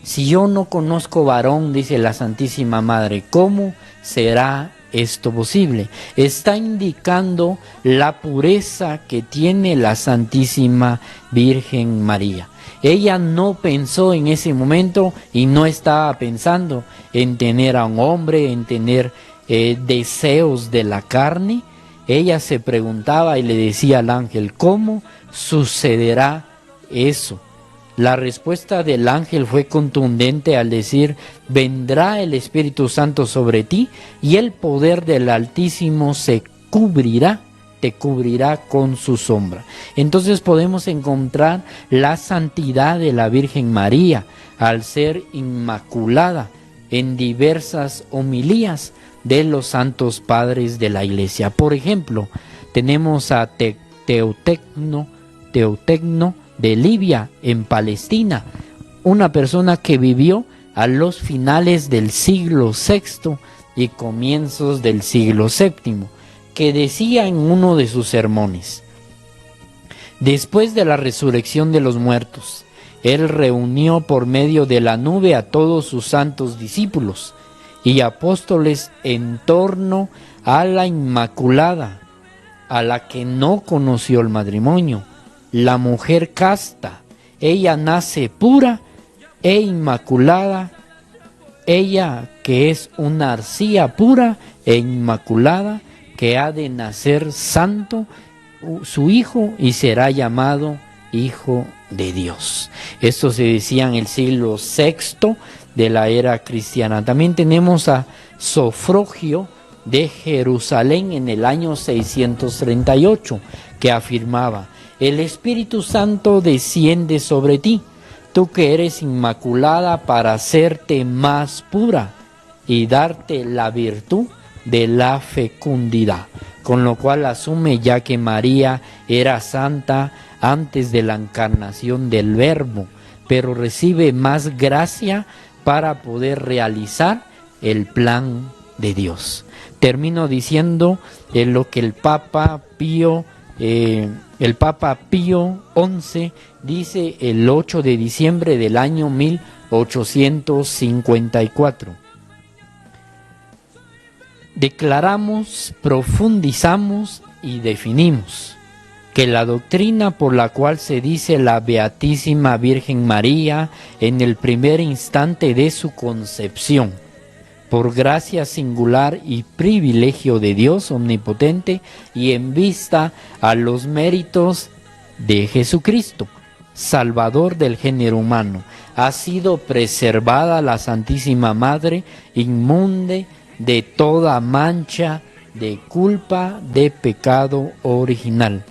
Si yo no conozco varón, dice la Santísima Madre, ¿cómo será esto posible? Está indicando la pureza que tiene la Santísima Virgen María. Ella no pensó en ese momento y no estaba pensando en tener a un hombre, en tener deseos de la carne. Ella se preguntaba y le decía al ángel: ¿cómo sucederá eso? La respuesta del ángel fue contundente al decir: vendrá el Espíritu Santo sobre ti y el poder del Altísimo te cubrirá con su sombra. Entonces podemos encontrar la santidad de la Virgen María al ser inmaculada en diversas homilías de los santos padres de la Iglesia. Por ejemplo, tenemos a Teotecno de Libia, en Palestina, una persona que vivió a los finales del siglo VI y comienzos del siglo VII, que decía en uno de sus sermones: después de la resurrección de los muertos, Él reunió por medio de la nube a todos sus santos discípulos y apóstoles en torno a la Inmaculada, a la que no conoció el matrimonio, la mujer casta. Ella nace pura e inmaculada, ella que es una arcilla pura e inmaculada, que ha de nacer santo su hijo y será llamado Hijo de Dios. Esto se decía en el siglo VI de la era cristiana. También tenemos a Sofrogio de Jerusalén en el año 638, que afirmaba: el Espíritu Santo desciende sobre ti, tú que eres inmaculada, para hacerte más pura y darte la virtud de la fecundidad. Con lo cual asume ya que María era santa antes de la encarnación del Verbo, pero recibe más gracia para poder realizar el plan de Dios. Termino diciendo lo que el Papa Pío XI dice el 8 de diciembre del año 1854. Declaramos, profundizamos y definimos que la doctrina por la cual se dice la Beatísima Virgen María en el primer instante de su concepción, por gracia singular y privilegio de Dios omnipotente y en vista a los méritos de Jesucristo, Salvador del género humano, ha sido preservada la Santísima Madre inmunde de toda mancha de culpa de pecado original.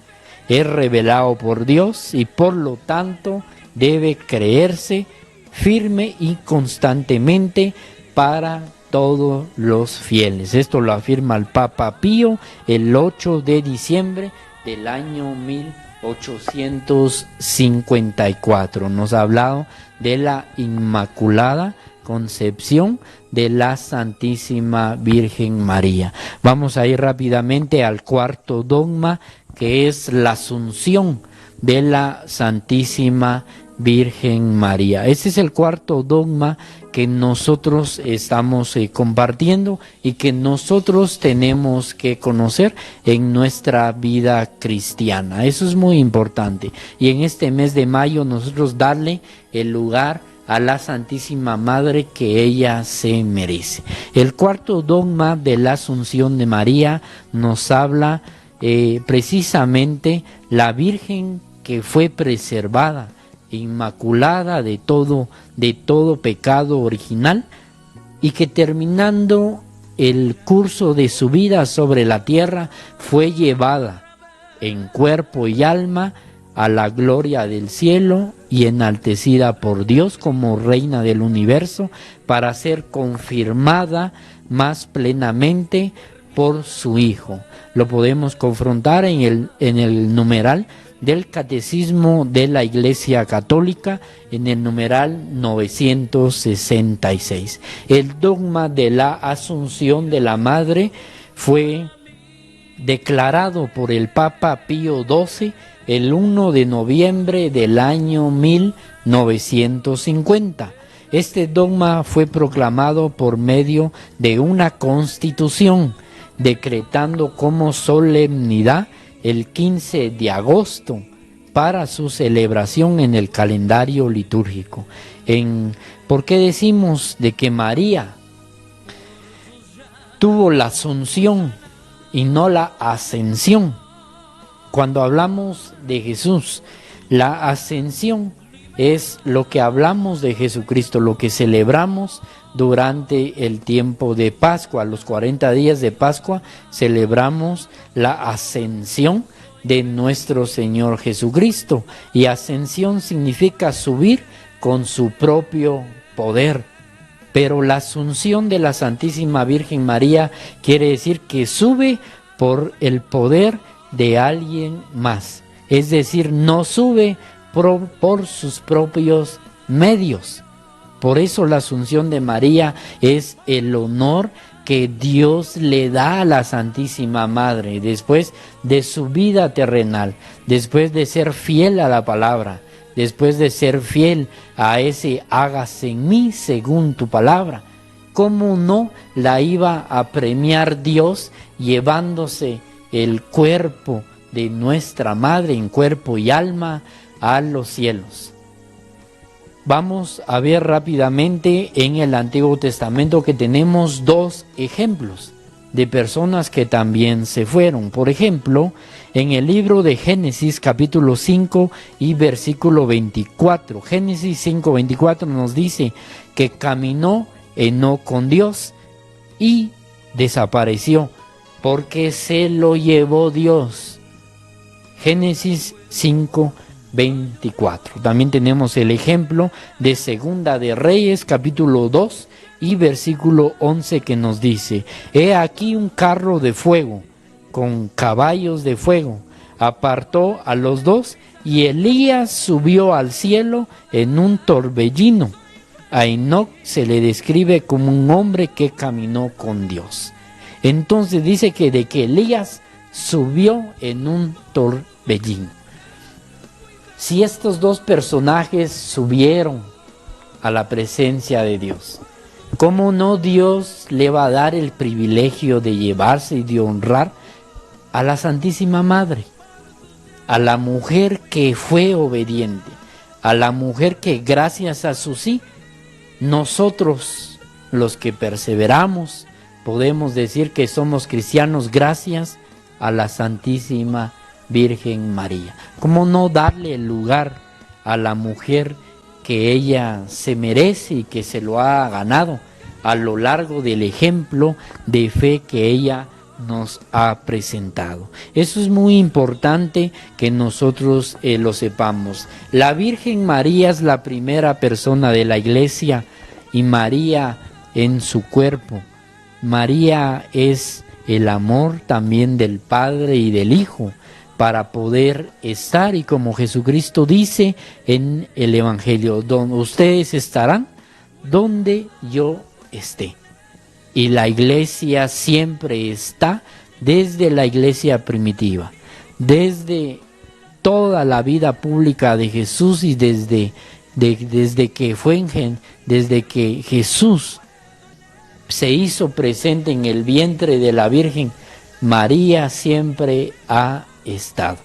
Es revelado por Dios y por lo tanto debe creerse firme y constantemente para todos los fieles. Esto lo afirma el Papa Pío el 8 de diciembre del año 1854. Nos ha hablado de la Inmaculada Concepción de la Santísima Virgen María. Vamos a ir rápidamente al cuarto dogma, que es la Asunción de la Santísima Virgen María. Ese es el cuarto dogma que nosotros estamos compartiendo y que nosotros tenemos que conocer en nuestra vida cristiana. Eso es muy importante. Y en este mes de mayo nosotros darle el lugar a la Santísima Madre que ella se merece. El cuarto dogma de la Asunción de María nos habla precisamente la Virgen que fue preservada, inmaculada de todo pecado original, y que terminando el curso de su vida sobre la tierra fue llevada en cuerpo y alma a la gloria del cielo y enaltecida por Dios como reina del universo, para ser confirmada más plenamente por su Hijo. Lo podemos confrontar en el numeral del Catecismo de la Iglesia Católica, en el numeral 966. El dogma de la Asunción de la Madre fue declarado por el Papa Pío XII el 1 de noviembre del año 1950. Este dogma fue proclamado por medio de una constitución, decretando como solemnidad el 15 de agosto para su celebración en el calendario litúrgico. ¿Por qué decimos de que María tuvo la asunción y no la ascensión? Cuando hablamos de Jesús, la ascensión es lo que hablamos de Jesucristo, lo que celebramos durante el tiempo de Pascua. Los 40 días de Pascua celebramos la ascensión de nuestro Señor Jesucristo. Y ascensión significa subir con su propio poder. Pero la asunción de la Santísima Virgen María quiere decir que sube por el poder de alguien más. Es decir, no sube por sus propios medios. Por eso la Asunción de María es el honor que Dios le da a la Santísima Madre después de su vida terrenal, después de ser fiel a la palabra, después de ser fiel a ese hágase en mí según tu palabra. ¿Cómo no la iba a premiar Dios llevándose el cuerpo de nuestra Madre en cuerpo y alma a los cielos? Vamos a ver rápidamente en el Antiguo Testamento que tenemos dos ejemplos de personas que también se fueron. Por ejemplo, en el libro de Génesis capítulo 5 y versículo 24. Génesis 5:24 nos dice que caminó Enoc con Dios y desapareció porque se lo llevó Dios. Génesis 5:24. También tenemos el ejemplo de Segunda de Reyes, capítulo 2 y versículo 11, que nos dice: he aquí un carro de fuego con caballos de fuego. Apartó a los dos y Elías subió al cielo en un torbellino. A Enoc se le describe como un hombre que caminó con Dios. Entonces dice que de que Elías subió en un torbellino. Si estos dos personajes subieron a la presencia de Dios, ¿cómo no Dios le va a dar el privilegio de llevarse y de honrar a la Santísima Madre? A la mujer que fue obediente, a la mujer que gracias a su sí, nosotros los que perseveramos podemos decir que somos cristianos gracias a la Santísima Virgen María. ¿Cómo no darle el lugar a la mujer que ella se merece y que se lo ha ganado a lo largo del ejemplo de fe que ella nos ha presentado? Eso es muy importante que nosotros lo sepamos. La Virgen María es la primera persona de la Iglesia y María en su cuerpo. María es el amor también del Padre y del Hijo para poder estar, y como Jesucristo dice en el Evangelio, donde ustedes estarán, donde yo esté. Y la Iglesia siempre está desde la Iglesia primitiva, desde toda la vida pública de Jesús y desde que Jesús se hizo presente en el vientre de la Virgen, María siempre ha estado.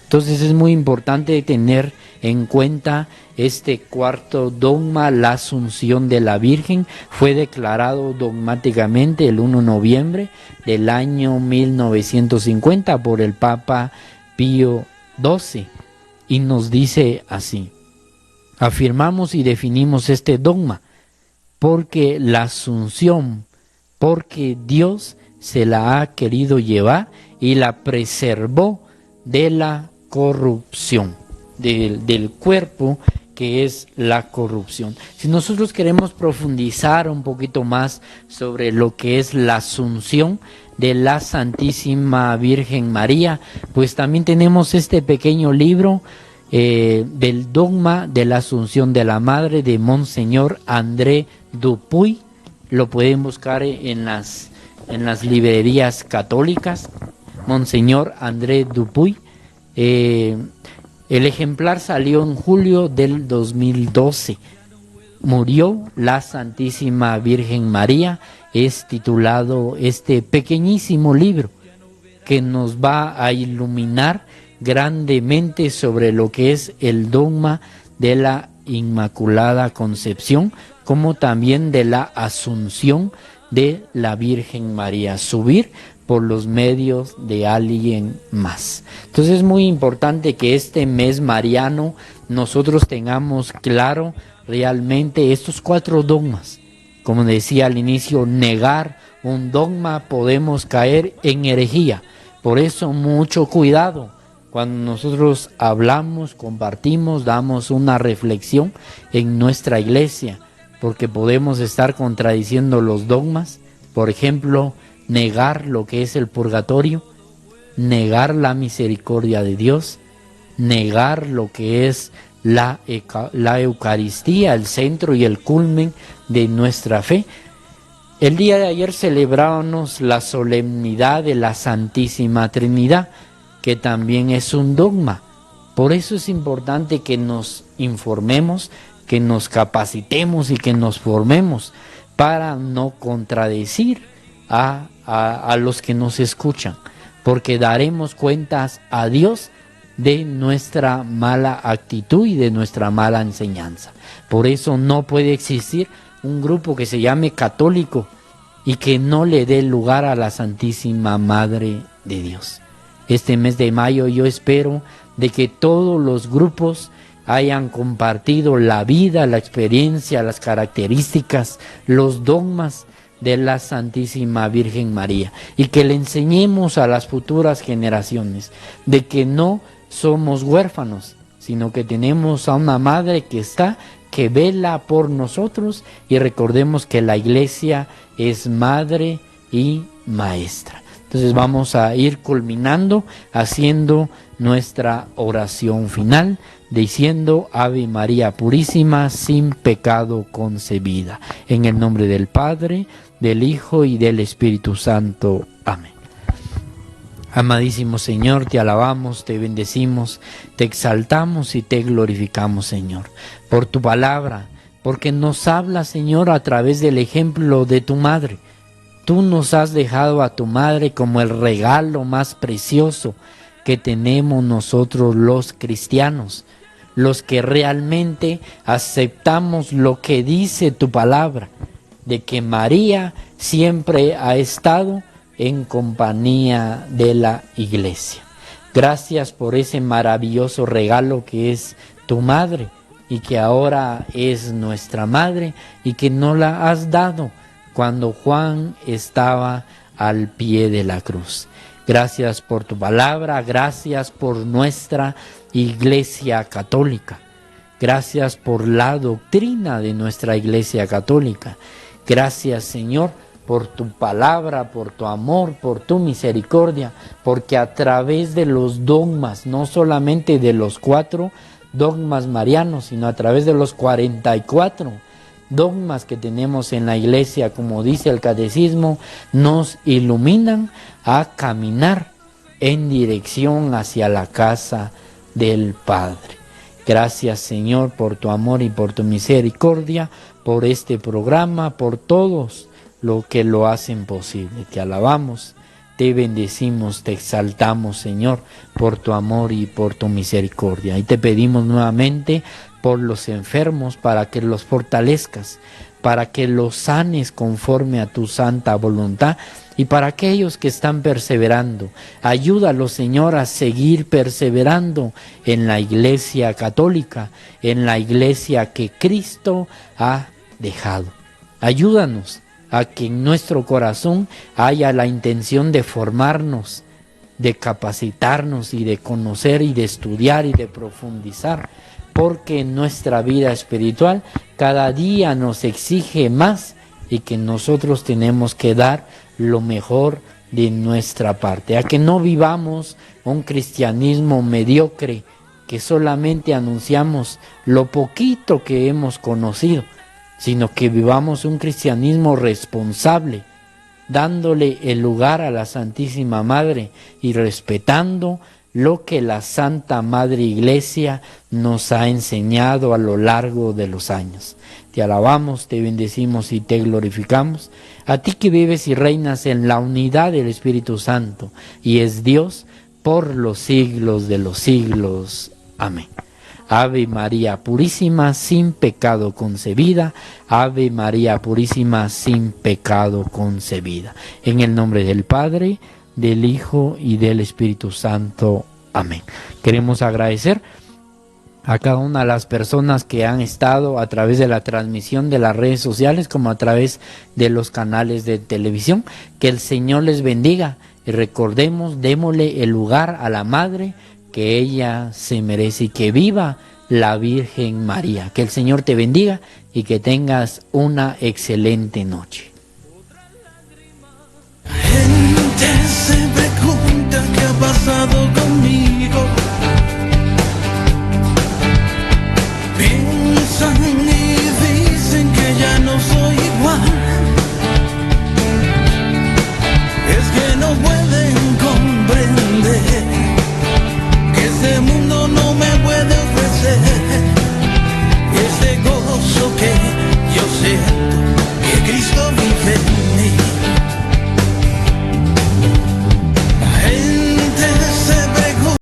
Entonces es muy importante tener en cuenta este cuarto dogma, la Asunción de la Virgen. Fue declarado dogmáticamente el 1 de noviembre del año 1950 por el Papa Pío XII y nos dice así: afirmamos y definimos este dogma porque la Asunción, porque Dios se la ha querido llevar y la preservó de la corrupción, del cuerpo que es la corrupción. Si nosotros queremos profundizar un poquito más sobre lo que es la asunción de la Santísima Virgen María, pues también tenemos este pequeño libro del dogma de la Asunción de la Madre de Monseñor André Dupuy. Lo pueden buscar en las librerías católicas. Monseñor André Dupuy. El ejemplar salió en julio del 2012. Murió la Santísima Virgen María. Es titulado este pequeñísimo libro que nos va a iluminar grandemente sobre lo que es el dogma de la Inmaculada Concepción, como también de la Asunción de la Virgen María, subir por los medios de alguien más. Entonces es muy importante que este mes mariano nosotros tengamos claro realmente estos 4 dogmas. Como decía al inicio, negar un dogma podemos caer en herejía. Por eso mucho cuidado cuando nosotros hablamos, compartimos, damos una reflexión en nuestra iglesia, porque podemos estar contradiciendo los dogmas. Por ejemplo, negar lo que es el purgatorio, negar la misericordia de Dios, negar lo que es la Eucaristía, el centro y el culmen de nuestra fe. El día de ayer celebrábamos la solemnidad de la Santísima Trinidad, que también es un dogma. Por eso es importante que nos informemos, que nos capacitemos y que nos formemos para no contradecir a los que nos escuchan, porque daremos cuentas a Dios de nuestra mala actitud y de nuestra mala enseñanza. Por eso no puede existir un grupo que se llame católico y que no le dé lugar a la Santísima Madre de Dios. Este mes de mayo yo espero de que todos los grupos hayan compartido la vida, la experiencia, las características, los dogmas de la Santísima Virgen María, y que le enseñemos a las futuras generaciones de que no somos huérfanos, sino que tenemos a una madre que vela por nosotros, y recordemos que la iglesia es madre y maestra. Entonces vamos a ir culminando haciendo nuestra oración final, diciendo Ave María Purísima, sin pecado concebida. En el nombre del Padre, del Hijo y del Espíritu Santo. Amén. Amadísimo Señor, te alabamos, te bendecimos, te exaltamos y te glorificamos, Señor, por tu palabra, porque nos habla, Señor, a través del ejemplo de tu madre. Tú nos has dejado a tu madre como el regalo más precioso que tenemos nosotros los cristianos, los que realmente aceptamos lo que dice tu palabra, de que María siempre ha estado en compañía de la iglesia. Gracias por ese maravilloso regalo que es tu madre y que ahora es nuestra madre y que nos la has dado cuando Juan estaba al pie de la cruz. Gracias por tu palabra, gracias por nuestra Iglesia Católica, gracias por la doctrina de nuestra Iglesia Católica. Gracias, Señor, por tu palabra, por tu amor, por tu misericordia, porque a través de los dogmas, no solamente de los 4 dogmas marianos, sino a través de los 44 dogmas que tenemos en la iglesia, como dice el catecismo, nos iluminan a caminar en dirección hacia la casa del Padre. Gracias, Señor, por tu amor y por tu misericordia, por este programa, por todos los que lo hacen posible. Te alabamos, te bendecimos, te exaltamos, Señor, por tu amor y por tu misericordia. Y te pedimos nuevamente por los enfermos, para que los fortalezcas, para que los sanes conforme a tu santa voluntad, y para aquellos que están perseverando, ayúdalos, Señor, a seguir perseverando en la Iglesia Católica, en la Iglesia que Cristo ha dejado. Ayúdanos a que en nuestro corazón haya la intención de formarnos de capacitarnos y de conocer y de estudiar y de profundizar, porque nuestra vida espiritual cada día nos exige más y que nosotros tenemos que dar lo mejor de nuestra parte, a que no vivamos un cristianismo mediocre, que solamente anunciamos lo poquito que hemos conocido, sino que vivamos un cristianismo responsable, dándole el lugar a la Santísima Madre y respetando lo que la Santa Madre Iglesia nos ha enseñado a lo largo de los años. Te alabamos, te bendecimos y te glorificamos, a ti que vives y reinas en la unidad del Espíritu Santo, y es Dios por los siglos de los siglos. Amén. Ave María Purísima, sin pecado concebida. Ave María Purísima, sin pecado concebida. En el nombre del Padre, del Hijo y del Espíritu Santo. Amén. Queremos agradecer a cada una de las personas que han estado a través de la transmisión de las redes sociales como a través de los canales de televisión. Que el Señor les bendiga y recordemos, démosle el lugar a la Madre que ella se merece, y que viva la Virgen María. Que el Señor te bendiga y que tengas una excelente noche. Gente se